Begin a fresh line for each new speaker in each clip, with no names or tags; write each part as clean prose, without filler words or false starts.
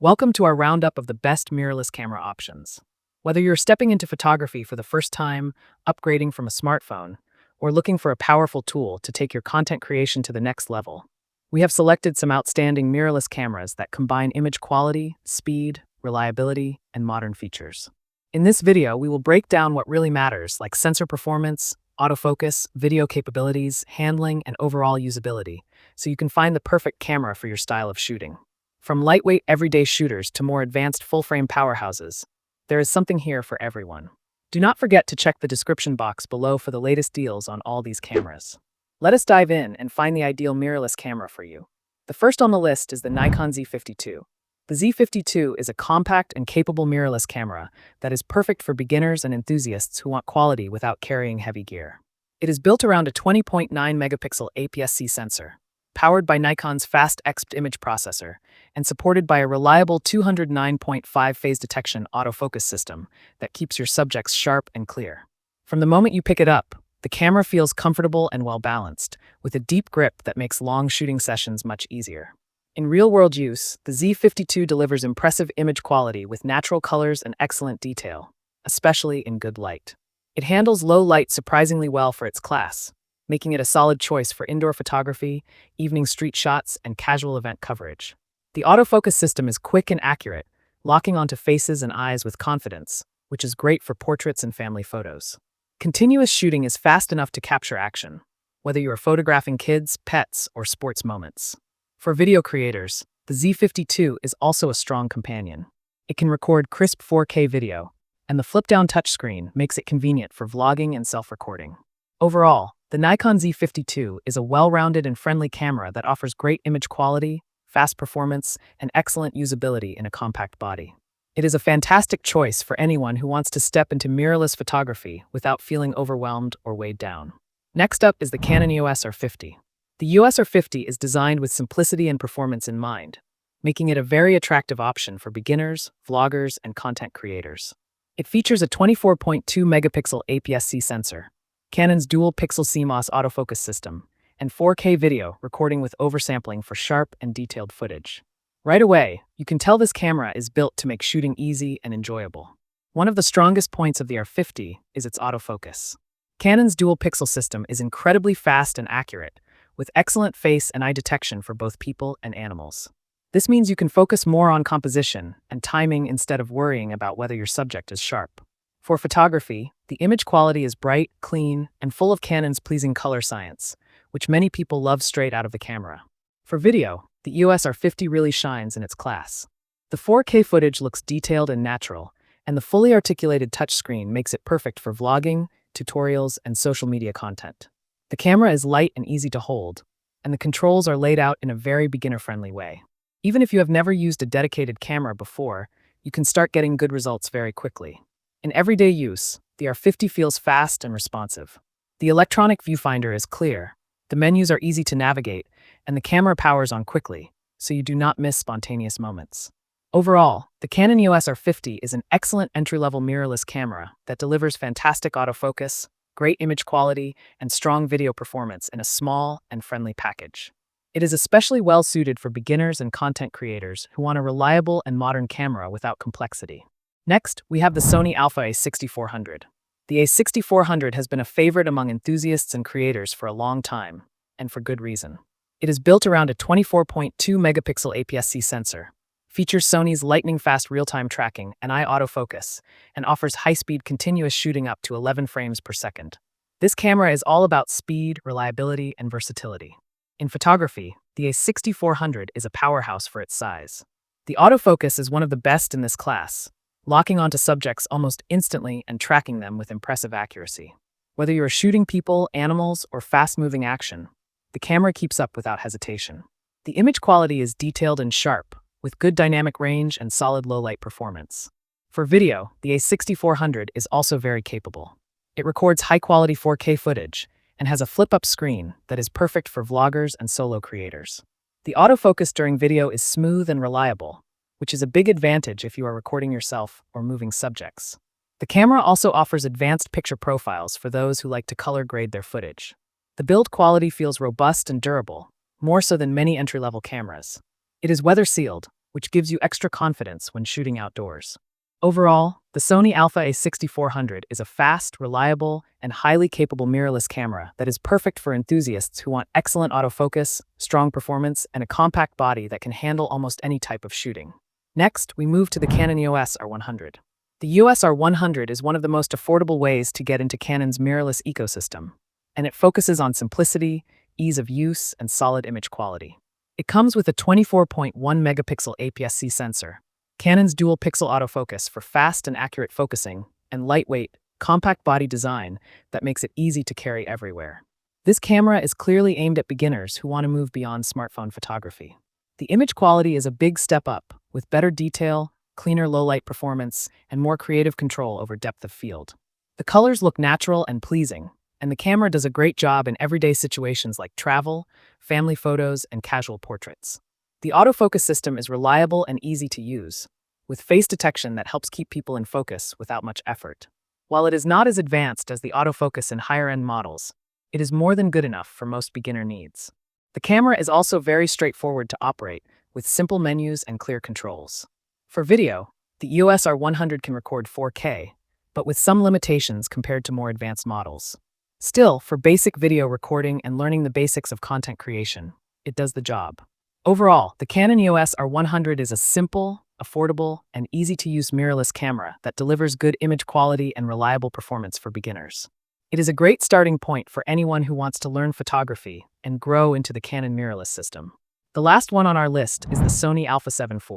Welcome to our roundup of the best mirrorless camera options. Whether you're stepping into photography for the first time, upgrading from a smartphone, or looking for a powerful tool to take your content creation to the next level, we have selected some outstanding mirrorless cameras that combine image quality, speed, reliability, and modern features. In this video, we will break down what really matters, like sensor performance, autofocus, video capabilities, handling, and overall usability, so you can find the perfect camera for your style of shooting. From lightweight everyday shooters to more advanced full-frame powerhouses, there is something here for everyone. Do not forget to check the description box below for the latest deals on all these cameras. Let us dive in and find the ideal mirrorless camera for you. The first on the list is the Nikon Z52. The Z52 is a compact and capable mirrorless camera that is perfect for beginners and enthusiasts who want quality without carrying heavy gear. It is built around a 20.9 megapixel APS-C sensor, powered by Nikon's fast XP image processor, and supported by a reliable 209.5 phase detection autofocus system that keeps your subjects sharp and clear. From the moment you pick it up, the camera feels comfortable and well-balanced, with a deep grip that makes long shooting sessions much easier. In real-world use, the Z52 delivers impressive image quality with natural colors and excellent detail, especially in good light. It handles low light surprisingly well for its class, making it a solid choice for indoor photography, evening street shots, and casual event coverage. The autofocus system is quick and accurate, locking onto faces and eyes with confidence, which is great for portraits and family photos. Continuous shooting is fast enough to capture action, whether you are photographing kids, pets, or sports moments. For video creators, the Z52 is also a strong companion. It can record crisp 4K video, and the flip-down touchscreen makes it convenient for vlogging and self-recording. Overall, the Nikon Z52 is a well-rounded and friendly camera that offers great image quality, fast performance, and excellent usability in a compact body. It is a fantastic choice for anyone who wants to step into mirrorless photography without feeling overwhelmed or weighed down. Next up is the Canon EOS R50. The EOS R50 is designed with simplicity and performance in mind, making it a very attractive option for beginners, vloggers, and content creators. It features a 24.2 megapixel APS-C sensor, Canon's dual-pixel CMOS autofocus system, and 4K video recording with oversampling for sharp and detailed footage. Right away, you can tell this camera is built to make shooting easy and enjoyable. One of the strongest points of the R50 is its autofocus. Canon's dual-pixel system is incredibly fast and accurate, with excellent face and eye detection for both people and animals. This means you can focus more on composition and timing instead of worrying about whether your subject is sharp. For photography, the image quality is bright, clean, and full of Canon's pleasing color science, which many people love straight out of the camera. For video, the EOS R50 really shines in its class. The 4K footage looks detailed and natural, and the fully articulated touchscreen makes it perfect for vlogging, tutorials, and social media content. The camera is light and easy to hold, and the controls are laid out in a very beginner-friendly way. Even if you have never used a dedicated camera before, you can start getting good results very quickly. In everyday use, the R50 feels fast and responsive. The electronic viewfinder is clear, the menus are easy to navigate, and the camera powers on quickly, so you do not miss spontaneous moments. Overall, the Canon EOS R50 is an excellent entry-level mirrorless camera that delivers fantastic autofocus, great image quality, and strong video performance in a small and friendly package. It is especially well-suited for beginners and content creators who want a reliable and modern camera without complexity. Next, we have the Sony Alpha A6400. The A6400 has been a favorite among enthusiasts and creators for a long time, and for good reason. It is built around a 24.2 megapixel APS-C sensor, features Sony's lightning-fast real-time tracking and eye autofocus, and offers high-speed continuous shooting up to 11 frames per second. This camera is all about speed, reliability, and versatility. In photography, the A6400 is a powerhouse for its size. The autofocus is one of the best in this class, locking onto subjects almost instantly and tracking them with impressive accuracy. Whether you are shooting people, animals, or fast-moving action, the camera keeps up without hesitation. The image quality is detailed and sharp, with good dynamic range and solid low-light performance. For video, the A6400 is also very capable. It records high-quality 4K footage and has a flip-up screen that is perfect for vloggers and solo creators. The autofocus during video is smooth and reliable, which is a big advantage if you are recording yourself or moving subjects. The camera also offers advanced picture profiles for those who like to color grade their footage. The build quality feels robust and durable, more so than many entry-level cameras. It is weather-sealed, which gives you extra confidence when shooting outdoors. Overall, the Sony Alpha A6400 is a fast, reliable, and highly capable mirrorless camera that is perfect for enthusiasts who want excellent autofocus, strong performance, and a compact body that can handle almost any type of shooting. Next, we move to the Canon EOS R100. The EOS R100 is one of the most affordable ways to get into Canon's mirrorless ecosystem, and it focuses on simplicity, ease of use, and solid image quality. It comes with a 24.1 megapixel APS-C sensor, Canon's dual-pixel autofocus for fast and accurate focusing, and lightweight, compact body design that makes it easy to carry everywhere. This camera is clearly aimed at beginners who want to move beyond smartphone photography. The image quality is a big step up, with better detail, cleaner low-light performance, and more creative control over depth of field. The colors look natural and pleasing, and the camera does a great job in everyday situations like travel, family photos, and casual portraits. The autofocus system is reliable and easy to use, with face detection that helps keep people in focus without much effort. While it is not as advanced as the autofocus in higher-end models, it is more than good enough for most beginner needs. The camera is also very straightforward to operate, with simple menus and clear controls. For video, the EOS R100 can record 4K, but with some limitations compared to more advanced models. Still, for basic video recording and learning the basics of content creation, it does the job. Overall, the Canon EOS R100 is a simple, affordable, and easy-to-use mirrorless camera that delivers good image quality and reliable performance for beginners. It is a great starting point for anyone who wants to learn photography and grow into the Canon mirrorless system. The last one on our list is the Sony Alpha 7 IV.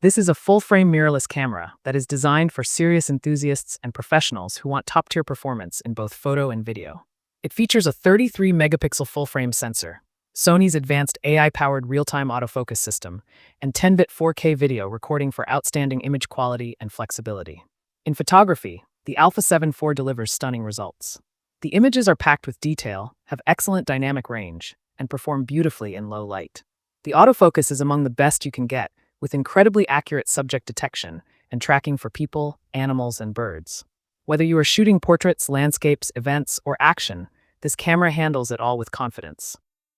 This is a full-frame mirrorless camera that is designed for serious enthusiasts and professionals who want top-tier performance in both photo and video. It features a 33-megapixel full-frame sensor, Sony's advanced AI-powered real-time autofocus system, and 10-bit 4K video recording for outstanding image quality and flexibility. In photography, the Alpha 7 IV delivers stunning results. The images are packed with detail, have excellent dynamic range, and perform beautifully in low light. The autofocus is among the best you can get, with incredibly accurate subject detection and tracking for people, animals, and birds. Whether you are shooting portraits, landscapes, events, or action, this camera handles it all with confidence.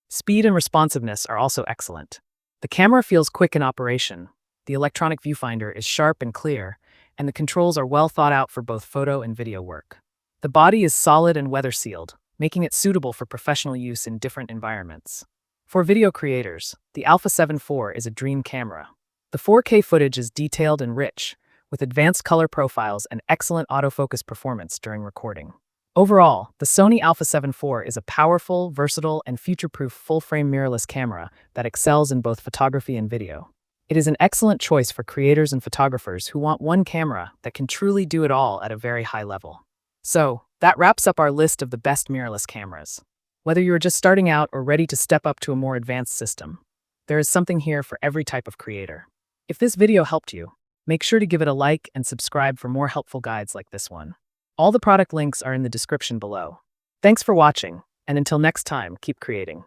Speed and responsiveness are also excellent. The camera feels quick in operation, the electronic viewfinder is sharp and clear, and the controls are well thought out for both photo and video work. The body is solid and weather-sealed, making it suitable for professional use in different environments. For video creators, the Alpha 7 IV is a dream camera. The 4K footage is detailed and rich, with advanced color profiles and excellent autofocus performance during recording. Overall, the Sony Alpha 7 IV is a powerful, versatile, and future-proof full-frame mirrorless camera that excels in both photography and video. It is an excellent choice for creators and photographers who want one camera that can truly do it all at a very high level. So, that wraps up our list of the best mirrorless cameras. Whether you are just starting out or ready to step up to a more advanced system, there is something here for every type of creator. If this video helped you, make sure to give it a like and subscribe for more helpful guides like this one. All the product links are in the description below. Thanks for watching, and until next time, keep creating.